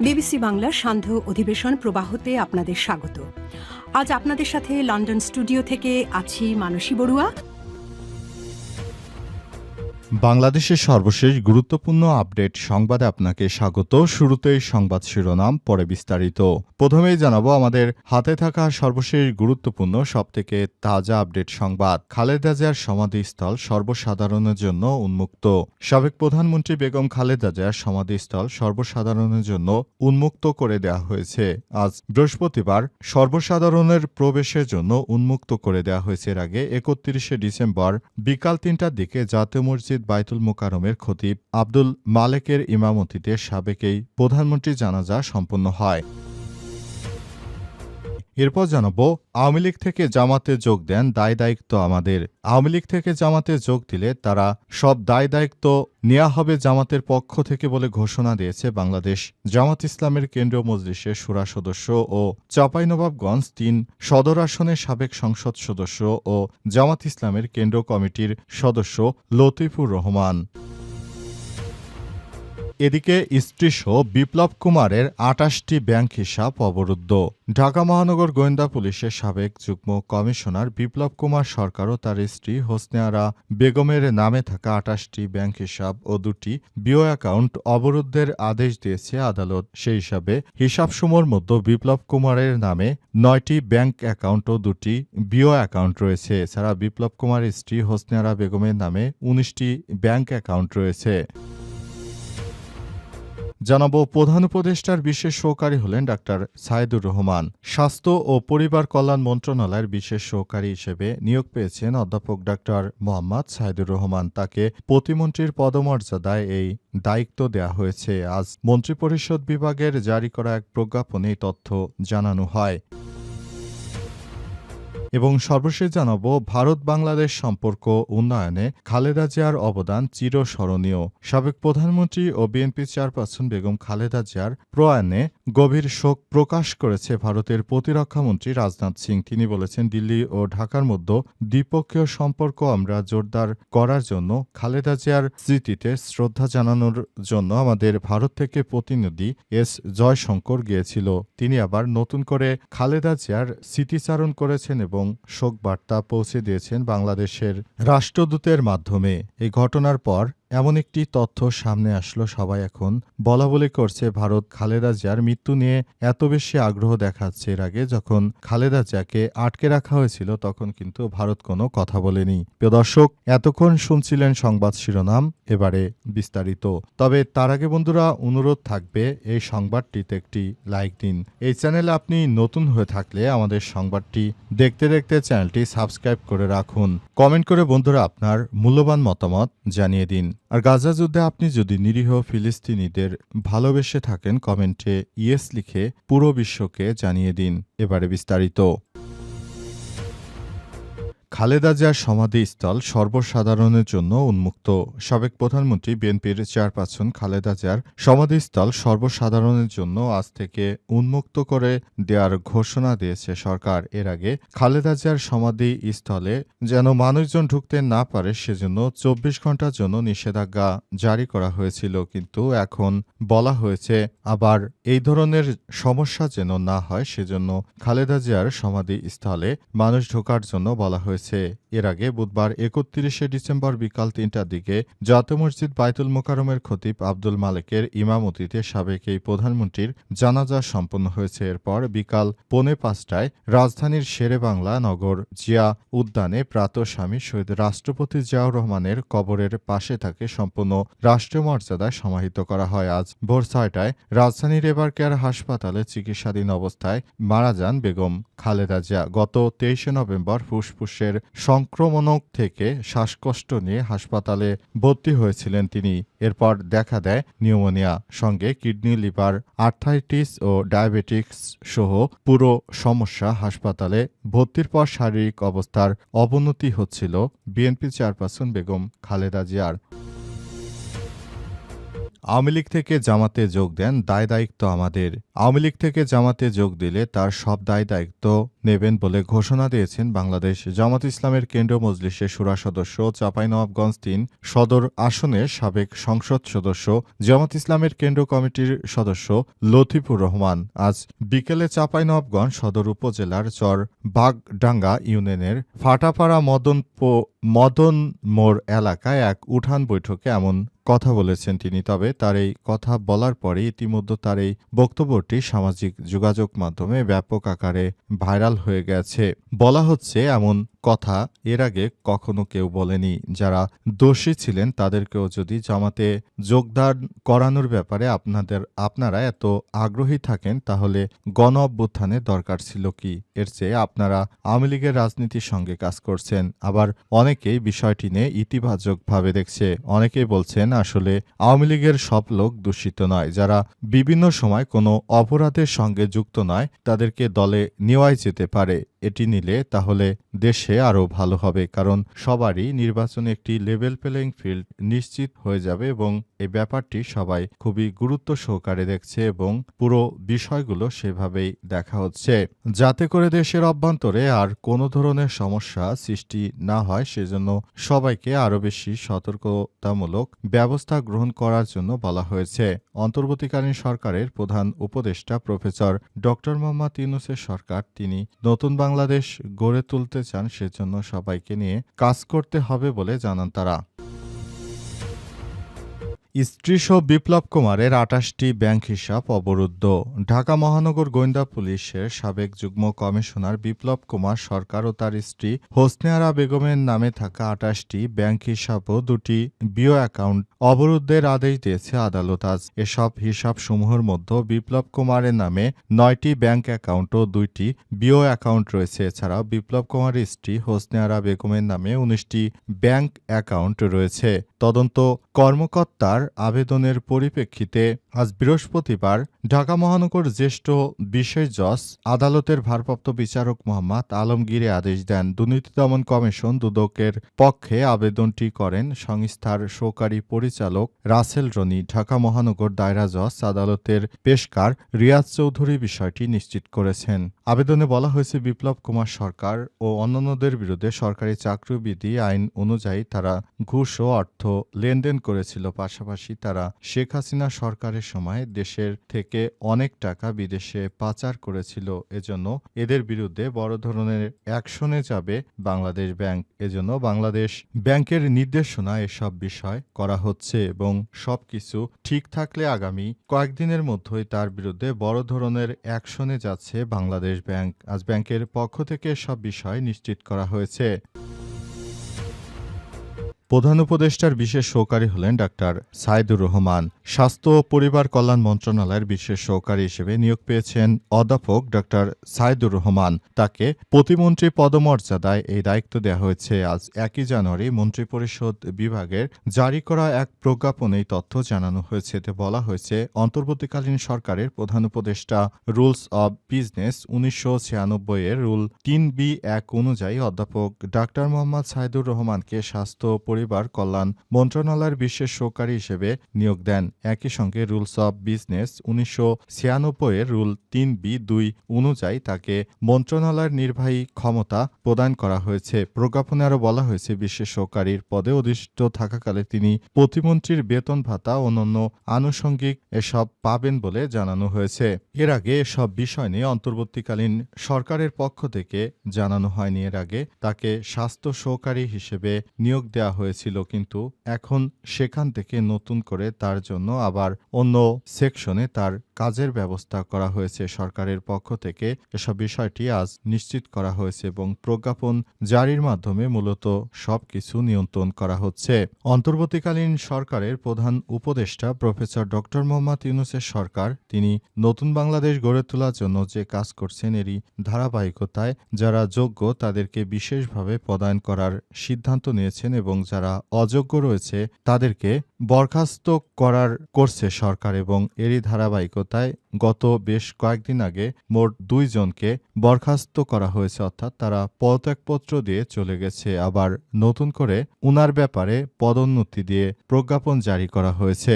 BBC বাংলার সান্ধ্য অধিবেশন প্রবাহতে আপনাদের স্বাগত। আজ আপনাদের সাথে লন্ডন স্টুডিও থেকে আছি মানসী বড়ুয়া। বাংলাদেশের সর্বশেষ গুরুত্বপূর্ণ আপডেট সংবাদে আপনাকে স্বাগত। শুরুতেই সংবাদ শিরোনাম, পরে বিস্তারিত। প্রথমেই জানাবো আমাদের হাতে থাকা সর্বশেষ গুরুত্বপূর্ণ সবথেকে তাজা আপডেট সংবাদ। খালেদা জিয়ার সমাধিস্থল সর্বসাধারণের জন্য উন্মুক্ত। সাবেক প্রধানমন্ত্রী বেগম খালেদা জিয়ার সমাধিস্থল সর্বসাধারণের জন্য উন্মুক্ত করে দেওয়া হয়েছে। আজ বৃহস্পতিবার সর্বসাধারণের প্রবেশের জন্য উন্মুক্ত করে দেওয়া হয়েছে। এর আগে ৩১শে ডিসেম্বর বিকাল ৩টার দিকে জাতীয় মসজিদ বাইতুল মোকাররমের খতিব আব্দুল মালেকের ইমামতিতে সাবেক এই প্রধানমন্ত্রীর জানাজা সম্পন্ন হয়। এরপর জানাবো, আওয়ামী লীগ থেকে জামাতে যোগ দেন, দায় দায়িত্ব আমাদের। আওয়ামী লীগ থেকে জামাতে যোগ দিলে তারা সব দায় দায়িত্ব নেওয়া হবে জামাতের পক্ষ থেকে বলে ঘোষণা দিয়েছে বাংলাদেশ জামাত ইসলামের কেন্দ্রীয় মজলিসের শুরা সদস্য ও চাঁপাইনবাবগঞ্জ ৩ সদর আসনের সাবেক সংসদ সদস্য ও জামাত ইসলামের কেন্দ্রীয় কমিটির সদস্য লতিফুর রহমান। এদিকে স্ত্রীসহ বিপ্লব কুমারের ২৮টি ব্যাংক হিসাব অবরুদ্ধ। ঢাকা মহানগর গোয়েন্দা পুলিশের সাবেক যুগ্ম কমিশনার বিপ্লব কুমার সরকার ও তার স্ত্রী হোসনে আরা বেগমের নামে থাকা ২৮টি ব্যাংক হিসাব ও ২টি বিও অ্যাকাউন্ট অবরুদ্ধের আদেশ দিয়েছে আদালত। সেই হিসাবসমূহের মধ্যে বিপ্লব কুমারের নামে ৯টি ব্যাংক অ্যাকাউন্ট ও ২টি বিও অ্যাকাউন্ট রয়েছে। এছাড়া বিপ্লব কুমারের স্ত্রী হোসনে আরা বেগমের নামে ১৯টি ব্যাংক অ্যাকাউন্ট রয়েছে। জানাবো, প্রধান উপদেষ্টার বিশেষ সহকারী হলেন ডাক্তার সাইদুর রহমান। স্বাস্থ্য ও পরিবার কল্যাণ মন্ত্রণালয়ের বিশেষ সহকারী হিসেবে নিয়োগ পেয়েছেন অধ্যাপক ডাক্তার মোহাম্মদ সাইদুর রহমান। তাকে প্রতিমন্ত্রীর পদমর্যাদায় এই দায়িত্ব দেওয়া হয়েছে। আজ মন্ত্রিপরিষদ বিভাগের জারি করা এক প্রজ্ঞাপনে এই তথ্য জানানো হয়। এবং সর্বশেষ জানাবো, ভারত বাংলাদেশ সম্পর্ক উন্নয়নে খালেদা জিয়ার অবদান চিরস্মরণীয়। সাবেক প্রধানমন্ত্রী ও বিএনপি চেয়ারপারসন বেগম খালেদা জিয়ার প্রয়াণে গভীর শোক প্রকাশ করেছে ভারতের প্রতিরক্ষামন্ত্রী রাজনাথ সিং। তিনি বলেছেন, দিল্লি ও ঢাকার মধ্যে দ্বিপক্ষীয় সম্পর্ক আমরা জোরদার করার জন্য খালেদা জিয়ার স্মৃতিতে শ্রদ্ধা জানানোর জন্য আমাদের ভারত থেকে প্রতিনিধি এস জয়শঙ্কর গিয়েছিল। তিনি আবার নতুন করে খালেদা জিয়ার স্মৃতিচারণ করেছেন এবং শোক বার্তা পৌঁছে দিয়েছেন বাংলাদেশের রাষ্ট্রদূতের মাধ্যমে। এই ঘটনার পর এমন একটি তথ্য সামনে আসলো, সবাই এখন বলাবলি করছে ভারত খালেদা জিয়ার মৃত্যু নিয়ে এত বেশি আগ্রহ দেখাচ্ছে। এর আগে যখন খালেদা জিয়াকে আটকে রাখা হয়েছিল তখন কিন্তু ভারত কোনো কথা বলেনি। প্রিয় দর্শক, এতক্ষণ শুনছিলেন সংবাদ শিরোনাম, এবারে বিস্তারিত। তবে তার আগে বন্ধুরা, অনুরোধ থাকবে এই সংবাদটিতে একটি লাইক দিন। এই চ্যানেলে আপনি নতুন হয়ে থাকলে আমাদের সংবাদটি দেখতে দেখতে চ্যানেলটি সাবস্ক্রাইব করে রাখুন। কমেন্ট করে বন্ধুরা আপনার মূল্যবান মতামত জানিয়ে দিন। আর গাজা যুদ্ধে আপনি যদি নিরীহ ফিলিস্তিনিদের ভালোবেসে থাকেন, কমেন্টে ইয়েস লিখে পুরো বিশ্বকে জানিয়ে দিন। এবারে বিস্তারিত। খালেদা জিয়ার সমাধিস্থল সর্বসাধারণের জন্য উন্মুক্ত। সাবেক প্রধানমন্ত্রী বিএনপির চেয়ারপারসন খালেদা জিয়ার সমাধিস্থল সর্বসাধারণের জন্য আজ থেকে উন্মুক্ত করে দেওয়ার ঘোষণা দিয়েছে সরকার। এর আগে খালেদা জিয়ার সমাধিস্থলে যেন মানুষজন ঢুকতে না পারে সেজন্য ২৪ ঘন্টার জন্য নিষেধাজ্ঞা জারি করা হয়েছিল। কিন্তু এখন বলা হয়েছে আবার এই ধরনের সমস্যা যেন না হয় সেজন্য খালেদা জিয়ার সমাধিস্থলে মানুষ ঢোকার জন্য বলা হয়েছে। এর আগে বুধবার ৩১শে ডিসেম্বর বিকাল ৩টার দিকে জাতীয় মসজিদ বাইতুল মোকাররমের খতিব আব্দুল মালেকের ইমামতিতে সাবেক এই প্রধানমন্ত্রীর জানাজা সম্পন্ন হয়েছে। এরপর বিকাল ৪:৫টায় রাজধানীর শেরেবাংলা নগর জিয়া উদ্যানে প্রাতঃস্বামী শহীদ রাষ্ট্রপতি জিয়াউর রহমানের কবরের পাশে তাকে সম্পূর্ণ রাষ্ট্রীয় মর্যাদায় সমাহিত করা হয়। আজ ভোর ৬টায় রাজধানীর এবার কেয়ার হাসপাতালে চিকিৎসাধীন অবস্থায় মারা যান বেগম খালেদা জিয়া। গত ২৩শে নভেম্বর ফুসফুসের সংক্রমণ থেকে শ্বাসকষ্ট নিয়ে হাসপাতালে ভর্তি হয়েছিলেন তিনি। এরপর দেখা দেয় নিউমোনিয়া, সঙ্গে কিডনি, লিভার, আর্থ্রাইটিস ও ডায়াবেটিক্স সহ পুরো সমস্যা। হাসপাতালে ভর্তির পর শারীরিক অবস্থার অবনতি হচ্ছিল বিএনপি চেয়ারপারসন বেগম খালেদা জিয়ার। আওয়ামী লীগ থেকে জামাতে যোগ দেন, দায় দায়িত্ব আমাদের। আওয়ামী লীগ থেকে জামাতে যোগ দিলে তার সব দায় দায়িত্ব নেবেন বলে ঘোষণা দিয়েছেন বাংলাদেশ জামাত ইসলামের কেন্দ্রীয় মজলিসের শুরা সদস্য, চাঁপাইনবাবগঞ্জ ৩ সদর আসনের সাবেক সংসদ সদস্য, জামাত ইসলামের কেন্দ্রীয় কমিটির সদস্য লতিফুর রহমান। আজ বিকেলে চাঁপাইনবাবগঞ্জ সদর উপজেলার চর বাগডাঙ্গা ইউনিয়নের ফাটাপাড়া মদন মোড় এলাকায় এক উঠান বৈঠকে এমন কথা বলেছেন তিনি। তবে তার এই কথা বলার পরে ইতিমধ্যে তার এই বক্তব্যটি সামাজিক যোগাযোগ মাধ্যমে ব্যাপক আকারে ভাইরাল হয়ে গেছে। বলা হচ্ছে, এমন কথা এর আগে কখনো কেউ বলেনি। যারা দোষী ছিলেন তাদেরকেও যদি জামাতে যোগদান করানোর ব্যাপারে আপনারা এত আগ্রহী থাকেন, তাহলে গণ অভ্যুত্থানের দরকার ছিল কি? এর চেয়ে আপনারা আওয়ামী লীগের রাজনীতির সঙ্গে কাজ করছেন। আবার অনেকেই বিষয়টি নিয়ে ইতিবাচকভাবে দেখছে। অনেকেই বলছেন, আসলে আওয়ামী লীগের সব লোক দূষিত নয়। যারা বিভিন্ন সময় কোনো অপরাধের সঙ্গে যুক্ত নয় তাদেরকে দলে নেওয়াই যেতে পারে। এটি নিলে তাহলে দেশে আরও ভালো হবে, কারণ সবারই নির্বাচনে একটি লেভেল প্লেইং ফিল্ড নিশ্চিত হয়ে যাবে এবং এই ব্যাপারটি সবাই খুবই গুরুত্ব সহকারে দেখছে এবং পুরো বিষয়গুলো সেভাবেই দেখা হচ্ছে, যাতে করে দেশের অভ্যন্তরে আর কোনো ধরনের সমস্যা সৃষ্টি না হয়। সেজন্য সবাইকে আরও বেশি সতর্কতামূলক ব্যবস্থা গ্রহণ করার জন্য বলা হয়েছে। অন্তর্বর্তীকালীন সরকারের প্রধান উপদেষ্টা প্রফেসর ডক্টর মোহাম্মদ ইউনূসের সরকার, তিনি নতুন বাংলাদেশ গড়ে তুলতে চান, সেজন্য সবাইকে নিয়ে কাজ করতে হবে বলে জানান তারা। স্ত্রীসহ বিপ্লব কুমারের ২৮টি ব্যাংক হিসাব অবরুদ্ধ। ঢাকা মহানগর গোয়েন্দা পুলিশের সাবেক যুগ্ম কমিশনার বিপ্লব কুমার সরকার ও তার স্ত্রী হোসনে আরা বেগমের নামে থাকা ২৮টি ব্যাংক হিসাব ও ২টি বিও অ্যাকাউন্ট অবরুদ্ধের আদেশ দিয়েছে আদালত আজ। এসব হিসাবসমূহের মধ্যে বিপ্লব কুমারের নামে ৯টি ব্যাংক অ্যাকাউন্ট ও ২টি বিও অ্যাকাউন্ট রয়েছে। এছাড়াও বিপ্লব কুমারের স্ত্রী হোসনে আরা বেগমের নামে ১৯টি ব্যাংক অ্যাকাউন্ট রয়েছে। তদন্ত কর্মকর্তার আবেদনের পরিপ্রেক্ষিতে আজ বৃহস্পতিবার ঢাকা মহানগর জ্যেষ্ঠ বিশেষ জজ আদালতের ভারপ্রাপ্ত বিচারক মোহাম্মদ আলমগীর আদেশ দেন। দুর্নীতি দমন কমিশন দুদকের পক্ষে আবেদনটি করেন সংস্থার সহকারী পরিচালক রাসেল রনি। ঢাকা মহানগর দায়রা জজ আদালতের পেশকার রিয়াজ চৌধুরী বিষয়টি নিশ্চিত করেছেন। আবেদনে বলা হয়েছে, বিপ্লব কুমার সরকার ও অন্যান্যদের বিরুদ্ধে সরকারি চাকরিবিধি আইন অনুযায়ী তারা ঘুষ ও অর্থ লেনদেন করেছিল। পাশাপাশি তারা শেখ হাসিনা সরকারের সময় দেশের থেকে অনেক টাকা বিদেশে পাচার করেছিল। এজন্য এদের বিরুদ্ধে বড় ধরনের অ্যাকশনে যাবে বাংলাদেশ ব্যাংক। এজন্য বাংলাদেশ ব্যাংকের নির্দেশনা এসব বিষয় করা হচ্ছে এবং সবকিছু ঠিক থাকলে আগামী কয়েকদিনের মধ্যেই তার বিরুদ্ধে বড় ধরনের অ্যাকশনে যাচ্ছে বাংলাদেশ ব্যাংক। আজ ব্যাংকের পক্ষ থেকে সব বিষয় নিশ্চিত করা হয়েছে। প্রধান উপদেষ্টার বিশেষ সহকারী হলেন ডাক্তার সাইদুর রহমান। স্বাস্থ্য ও পরিবার কল্যাণ মন্ত্রণালয়ের বিশেষ সহকারী হিসেবে নিয়োগ পেয়েছেন অধ্যাপক ডাক্তার সাইদুর রহমান। তাকে প্রতিমন্ত্রী পদমর্যাদায় এই দায়িত্ব দেওয়া হয়েছে। আজ ১ জানুয়ারি মন্ত্রিপরিষদ বিভাগের জারি করা এক প্রজ্ঞাপনে এই তথ্য জানানো হয়েছে। এতে বলা হয়েছে, অন্তর্বর্তীকালীন সরকারের প্রধান উপদেষ্টা রুলস অব বিজনেস ১৯৯৬ এর রুল ৩B১ অনুযায়ী অধ্যাপক ডাক্তার মোহাম্মদ সাইদুর রহমানকে স্বাস্থ্য পরিবার কল্যাণ মন্ত্রণালয়ের বিশেষ সহকারী হিসেবে নিয়োগ দেন। একই সঙ্গে রুলস অব বিজনেস ১৯৯৬ এর রুল ৩B২ অনুযায়ী তাকে মন্ত্রণালয়ের নির্বাহী ক্ষমতা প্রদান করা হয়েছে। প্রজ্ঞাপনে আরও বলা হয়েছে, বিশেষ সহকারীর পদে অধিষ্ঠিত থাকাকালে তিনি প্রতিমন্ত্রীর বেতন ভাতা অন্যান্য আনুষঙ্গিক এসব পাবেন বলে জানানো হয়েছে। এর আগে এসব বিষয় নিয়ে অন্তর্বর্তীকালীন সরকারের পক্ষ থেকে জানানো হয়নি। এর আগে তাকে স্বাস্থ্য সহকারী হিসেবে নিয়োগ দেওয়া হয়েছিল, কিন্তু এখন সেখান থেকে নতুন করে তার জন্য আবার অন্য সেকশনে তার কাজের ব্যবস্থা করা হয়েছে। সরকারের পক্ষ থেকে এসব বিষয়টি আজ নিশ্চিত করা হয়েছে এবং প্রজ্ঞাপন জারির মাধ্যমে মূলত সবকিছু নিয়ন্ত্রণ করা হচ্ছে। অন্তর্বর্তীকালীন সরকারের প্রধান উপদেষ্টা প্রফেসর ডক্টর মোহাম্মদ ইউনূসের সরকার, তিনি নতুন বাংলাদেশ গড়ে তোলার জন্য যে কাজ করছেন এরই ধারাবাহিকতায় যারা যোগ্য তাদেরকে বিশেষভাবে পদায়ন করার সিদ্ধান্ত নিয়েছেন এবং যারা অযোগ্য রয়েছে তাদেরকে বরখাস্ত করছে সরকার। এবং এরই ধারাবাহিকতায় গত বেশ কয়েকদিন আগে মোট ২ জনকে বরখাস্ত করা হয়েছে, অর্থাৎ তারা পদত্যাগপত্র দিয়ে চলে গেছে। আবার নতুন করে উনার ব্যাপারে পদোন্নতি দিয়ে প্রজ্ঞাপন জারি করা হয়েছে।